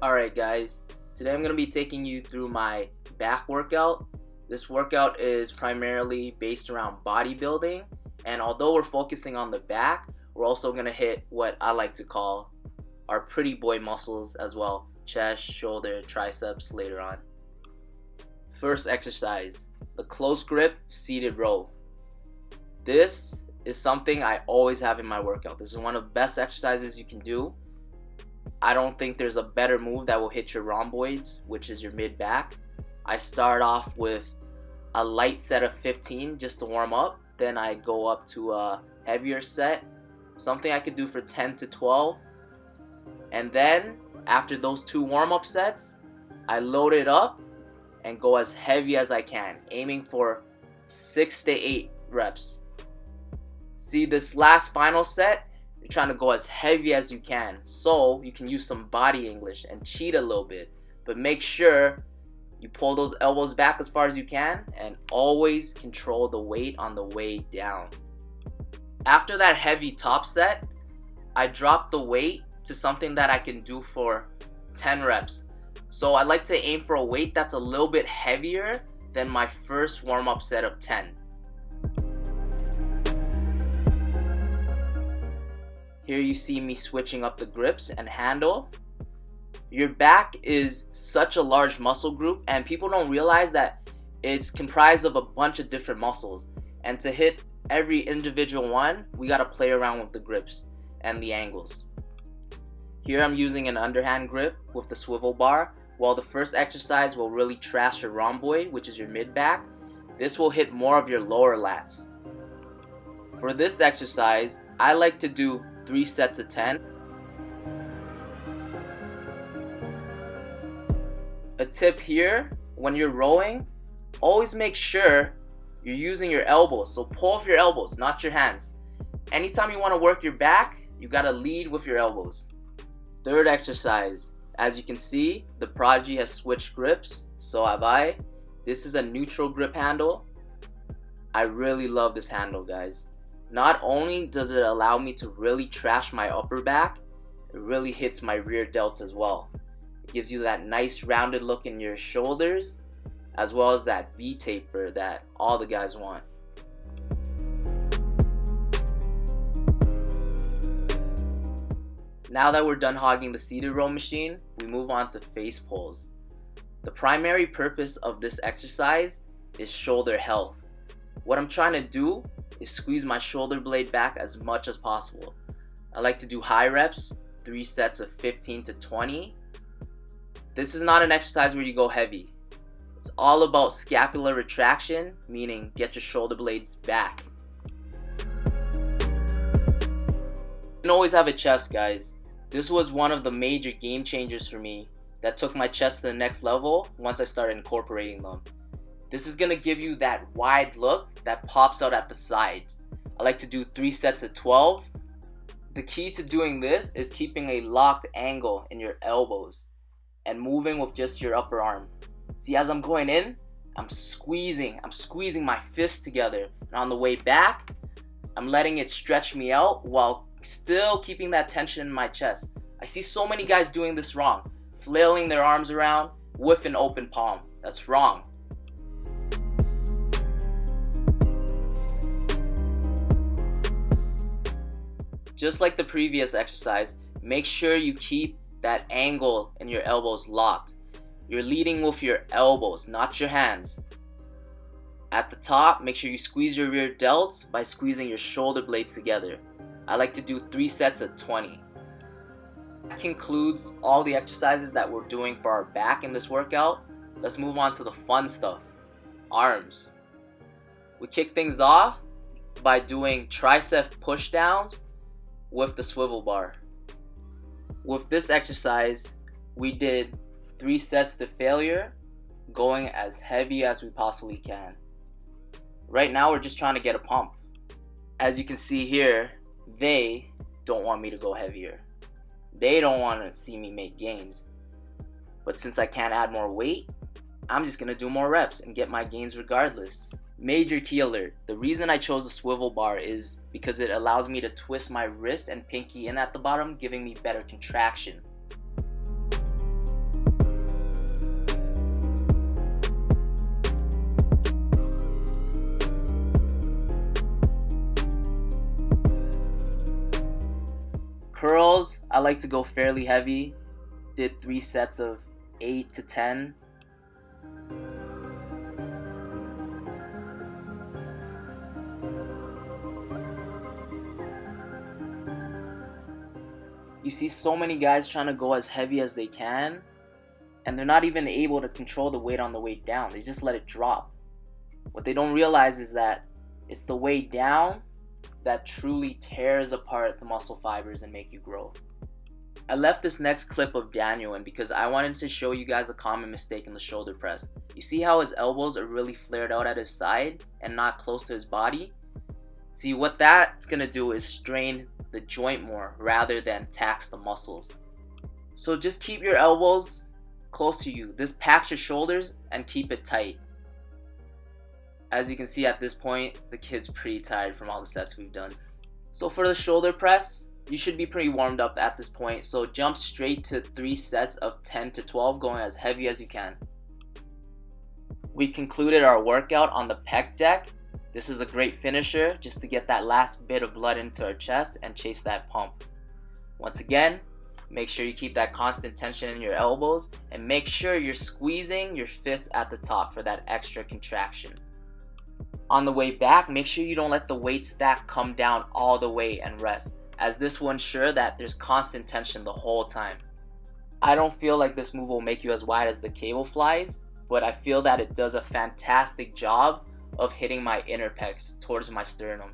Alright guys, today I'm going to be taking you through my back workout. This workout is primarily based around bodybuilding, and although we're focusing on the back, we're also going to hit what I like to call our pretty boy muscles as well: chest, shoulder, triceps later on. First exercise, the close grip seated row. This is something I always have in my workout. This is one of the best exercises you can do. I don't think there's a better move that will hit your rhomboids, which is your mid back. I start off with a light set of 15 just to warm up. Then I go up to a heavier set, something I could do for 10 to 12. And then after those two warm-up sets, I load it up and go as heavy as I can, aiming for 6 to 8 reps. See, this last final set, you're trying to go as heavy as you can, so you can use some body English and cheat a little bit, but make sure you pull those elbows back as far as you can and always control the weight on the way down. After that heavy top set, I drop the weight to something that I can do for 10 reps. So I like to aim for a weight that's a little bit heavier than my first warm-up set of 10. Here you see me switching up the grips and handle. Your back is such a large muscle group, and people don't realize that it's comprised of a bunch of different muscles. And to hit every individual one, we gotta play around with the grips and the angles. Here I'm using an underhand grip with the swivel bar. While the first exercise will really trash your rhomboid, which is your mid back, this will hit more of your lower lats. For this exercise, I like to do 3 sets of 10. A tip here, when you're rowing, always make sure you're using your elbows. So pull off your elbows, not your hands. Anytime you want to work your back, you gotta lead with your elbows. Third exercise, as you can see, the Prodigy has switched grips, so have I. This is a neutral grip handle. I really love this handle, guys. Not only does it allow me to really trash my upper back, it really hits my rear delts as well. It gives you that nice rounded look in your shoulders, as well as that V taper that all the guys want. Now that we're done hogging the seated row machine, we move on to face pulls. The primary purpose of this exercise is shoulder health. What I'm trying to do is squeeze my shoulder blade back as much as possible. I like to do high reps, 3 sets of 15 to 20. This is not an exercise where you go heavy. It's all about scapular retraction, meaning get your shoulder blades back. You can always have a chest, guys. This was one of the major game changers for me that took my chest to the next level once I started incorporating them. This is going to give you that wide look that pops out at the sides. I like to do 3 sets of 12. The key to doing this is keeping a locked angle in your elbows and moving with just your upper arm. See, as I'm going in, I'm squeezing my fists together, and on the way back, I'm letting it stretch me out while still keeping that tension in my chest. I see so many guys doing this wrong, flailing their arms around with an open palm. That's wrong. Just like the previous exercise, make sure you keep that angle in your elbows locked. You're leading with your elbows, not your hands. At the top, make sure you squeeze your rear delts by squeezing your shoulder blades together. I like to do 3 sets of 20. That concludes all the exercises that we're doing for our back in this workout. Let's move on to the fun stuff, arms. We kick things off by doing tricep push downs with the swivel bar. With this exercise, we did 3 sets to failure, going as heavy as we possibly can. Right now we're just trying to get a pump. As you can see here, they don't want me to go heavier. They don't want to see me make gains. But since I can't add more weight, I'm just going to do more reps and get my gains regardless. Major key alert. The reason I chose the swivel bar is because it allows me to twist my wrist and pinky in at the bottom, giving me better contraction. I like to go fairly heavy. Did 3 sets of 8 to 10. You see so many guys trying to go as heavy as they can, and they're not even able to control the weight on the way down. They just let it drop. What they don't realize is that it's the way down that truly tears apart the muscle fibers and make you grow. I left this next clip of Daniel in because I wanted to show you guys a common mistake in the shoulder press. You see how his elbows are really flared out at his side and not close to his body? See, what that's going to do is strain the joint more rather than tax the muscles. So just keep your elbows close to you. This packs your shoulders and keep it tight. As you can see at this point, the kid's pretty tired from all the sets we've done. So for the shoulder press, you should be pretty warmed up at this point. So jump straight to 3 sets of 10 to 12, going as heavy as you can. We concluded our workout on the pec deck. This is a great finisher just to get that last bit of blood into our chest and chase that pump. Once again, make sure you keep that constant tension in your elbows and make sure you're squeezing your fists at the top for that extra contraction. On the way back, make sure you don't let the weight stack come down all the way and rest, as this will ensure that there's constant tension the whole time. I don't feel like this move will make you as wide as the cable flies, but I feel that it does a fantastic job of hitting my inner pecs towards my sternum.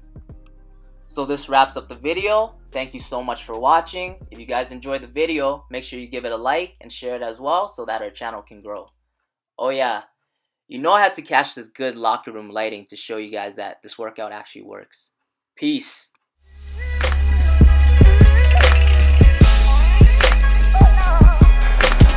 So this wraps up the video. Thank you so much for watching. If you guys enjoyed the video, make sure you give it a like and share it as well so that our channel can grow. Oh yeah, you know I had to catch this good locker room lighting to show you guys that this workout actually works. Peace.